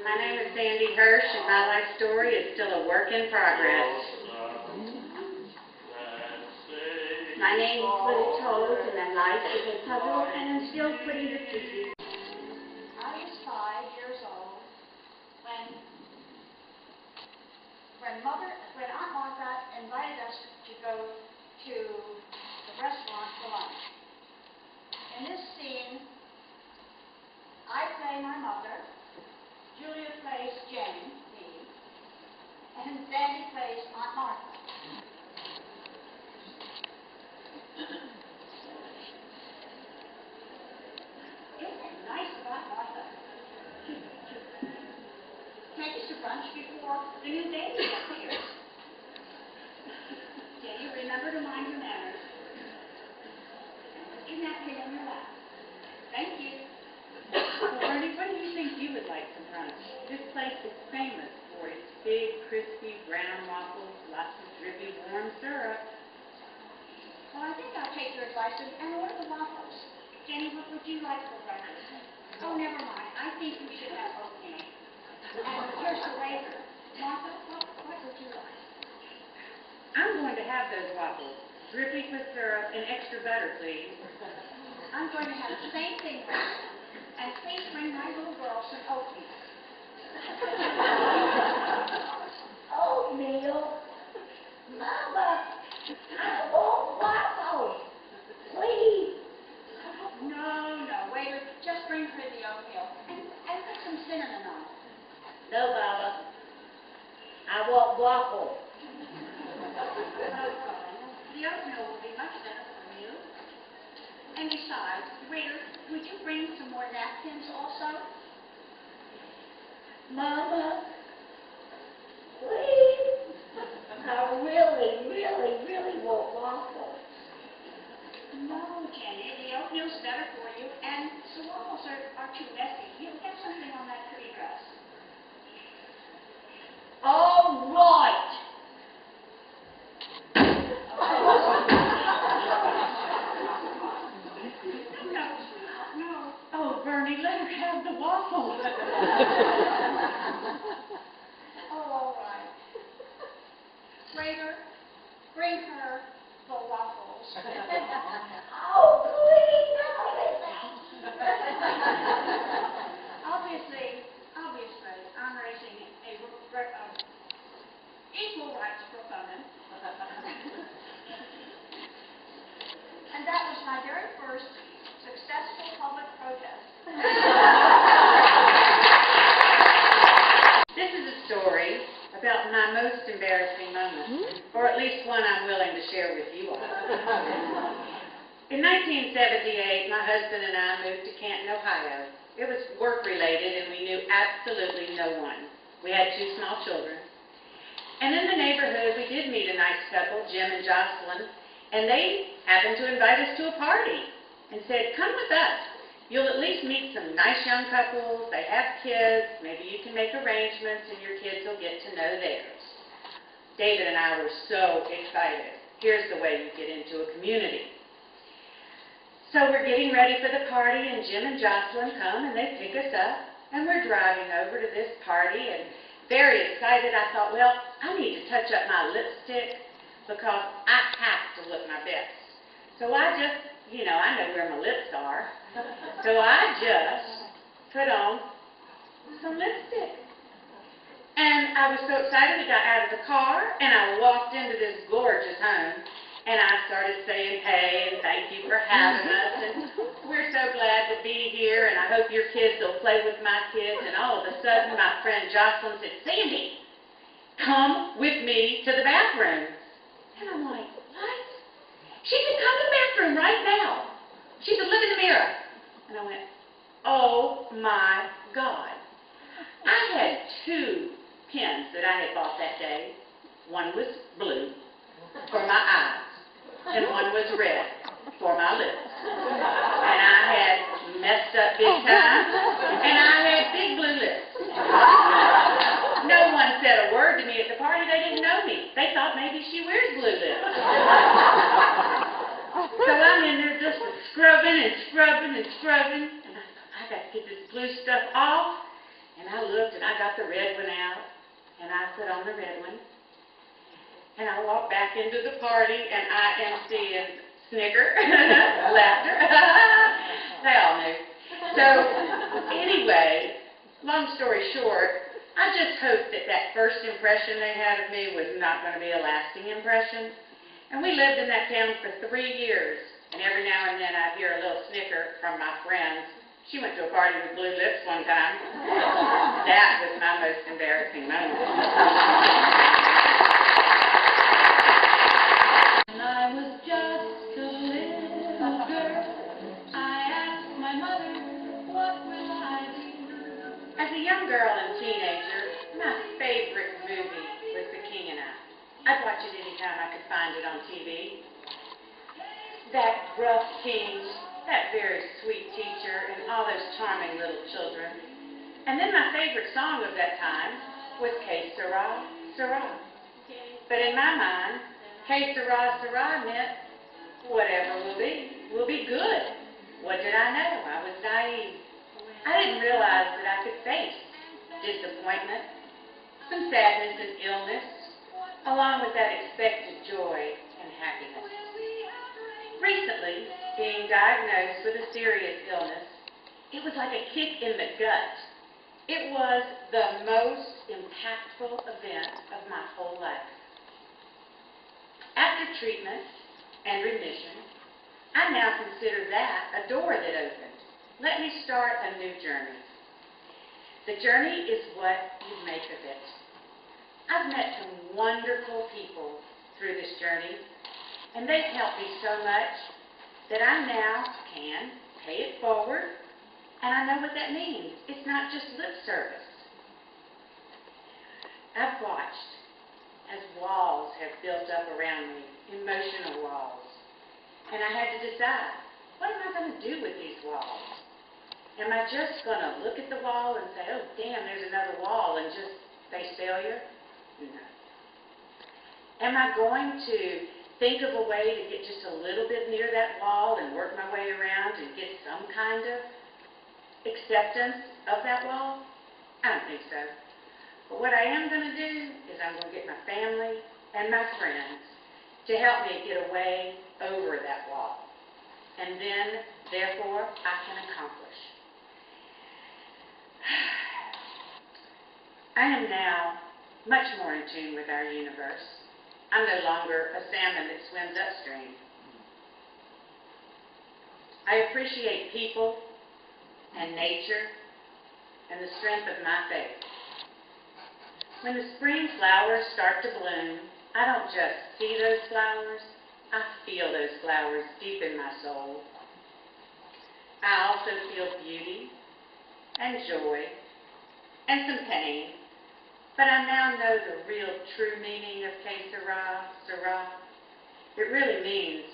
My name is Sandy Hirsch, and my life story is still a work in progress. My name was told, and then life was a puzzle, and I'm still putting the pieces. I was 5 years old when Aunt Martha invited us to go to the restaurant for lunch. In this scene, I play my mother, Julia plays Jane, me, and Sandy plays Aunt Martha. Isn't it nice of Aunt Martha? Take us to brunch before the new baby gets here. Jenny, remember to mind your manners. Put your napkin on your lap. Thank you. Well, Bernie, what do you think you would like for brunch? This place is famous for its big, crispy, brown waffles, lots of drippy, warm syrup. Well, I think I'll take your advice and order the waffles. Jenny, what would you like for breakfast? Oh, never mind. I think you should have oatmeal. And here's the waiter. Martha, what would you like? I'm going to have those waffles, drippy with syrup and extra butter, please. I'm going to have the same thing, waiter. And please bring my little girl some oatmeal. Oatmeal? Mama, I want waffles. Please. No, waiter, just bring her the oatmeal and put some cinnamon on it. No, Mama. I want waffles. The oatmeal will be much better for you. And besides, waiter, would you bring some more napkins also? Mama, please. I really want waffles. No, Jenny, the oatmeal's better for you, and the waffles are too messy. You'll get something on that pretty dress. All right. No. Oh, Bernie, let her have the waffles. Oh, all right. Waiter, bring her the waffles. Oh, please, Obviously, I'm raising a equal rights proponent. And that was my very first successful public protest. This is a story about my most embarrassing moment, or at least one I'm willing to share with you all. In 1978, my husband and I moved to Canton, Ohio. It was work-related, and we knew absolutely no one. We had 2 small children. And in the neighborhood, we did meet a nice couple, Jim and Jocelyn, and they happened to invite us to a party and said, "Come with us. You'll at least meet some nice young couples. They have kids. Maybe you can make arrangements, and your kids will get to know theirs." David and I were so excited. Here's the way you get into a community. So we're getting ready for the party, and Jim and Jocelyn come, and they pick us up, and we're driving over to this party, and very excited. I thought, well, I need to touch up my lipstick because I have to look my best. So I just, I know where my lips are, so I just put on some lipstick. And I was so excited, I got out of the car, and I walked into this gorgeous home, and I started saying, "Hey, and thank you for having us, and we're so glad to be here, and I hope your kids will play with my kids." And all of a sudden, my friend Jocelyn said, "Sandy, come with me to the bathroom." And I'm like, "What?" She said, "Come to the bathroom right now." She said, "Look in the mirror." And I went, oh my God. I had 2 pens that I had bought that day. One was blue for my eyes, and one was red for my lips. And I had messed up big time, and I had big blue lips. No one said a word to me at the party. They didn't know me. They thought maybe she wears blue lips. So I'm in there just scrubbing, and I thought, I got to get this blue stuff off. And I looked, and I got the red one out, and I put on the red one. And I walked back into the party, and I am seeing snicker, laughter. They all knew. So, anyway, long story short, I just hoped that that first impression they had of me was not going to be a lasting impression. And we lived in that town for 3 years, and every now and then I'd hear a little snicker from my friends. She went to a party with blue lips one time. That was my most embarrassing moment. When I was just a little girl, I asked my mother, what will I be? As a young girl and teenager, my favorite movie was The King and I. I'd watch it anytime I could find it on TV. That rough king, that very sweet teacher, and all those charming little children. And then my favorite song of that time was Que Sera, Sera. But in my mind, Que Sera, Sera meant whatever will be good. What did I know? I was naive. I didn't realize that I could face disappointment, some sadness and illness, along with that expected joy and happiness. Recently, being diagnosed with a serious illness, it was like a kick in the gut. It was the most impactful event of my whole life. After treatment and remission, I now consider that a door that opened. Let me start a new journey. The journey is what you make of it. I've met some wonderful people through this journey, and they've helped me so much that I now can pay it forward, and I know what that means. It's not just lip service. I've watched as walls have built up around me, emotional walls, and I had to decide, what am I going to do with these walls? Am I just going to look at the wall and say, oh, damn, there's another wall, and just face failure? No. Am I going to think of a way to get just a little bit near that wall and work my way around and get some kind of acceptance of that wall? I don't think so. But what I am going to do is I'm going to get my family and my friends to help me get a way over that wall. And then, therefore, I can accomplish. I am now much more in tune with our universe. I'm no longer a salmon that swims upstream. I appreciate people and nature and the strength of my faith. When the spring flowers start to bloom, I don't just see those flowers, I feel those flowers deep in my soul. I also feel beauty and joy and some pain, but I now know the real true meaning of Que Sera, Sera. It really means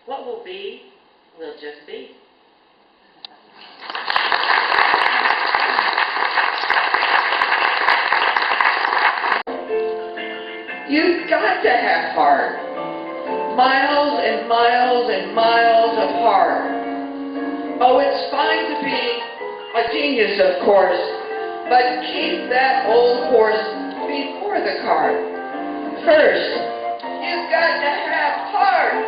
what will be will just be. You've got to have heart. Miles and miles and miles of heart. Oh, it's fine to be a genius, of course, but keep that old horse before the cart. First, you've got to have heart.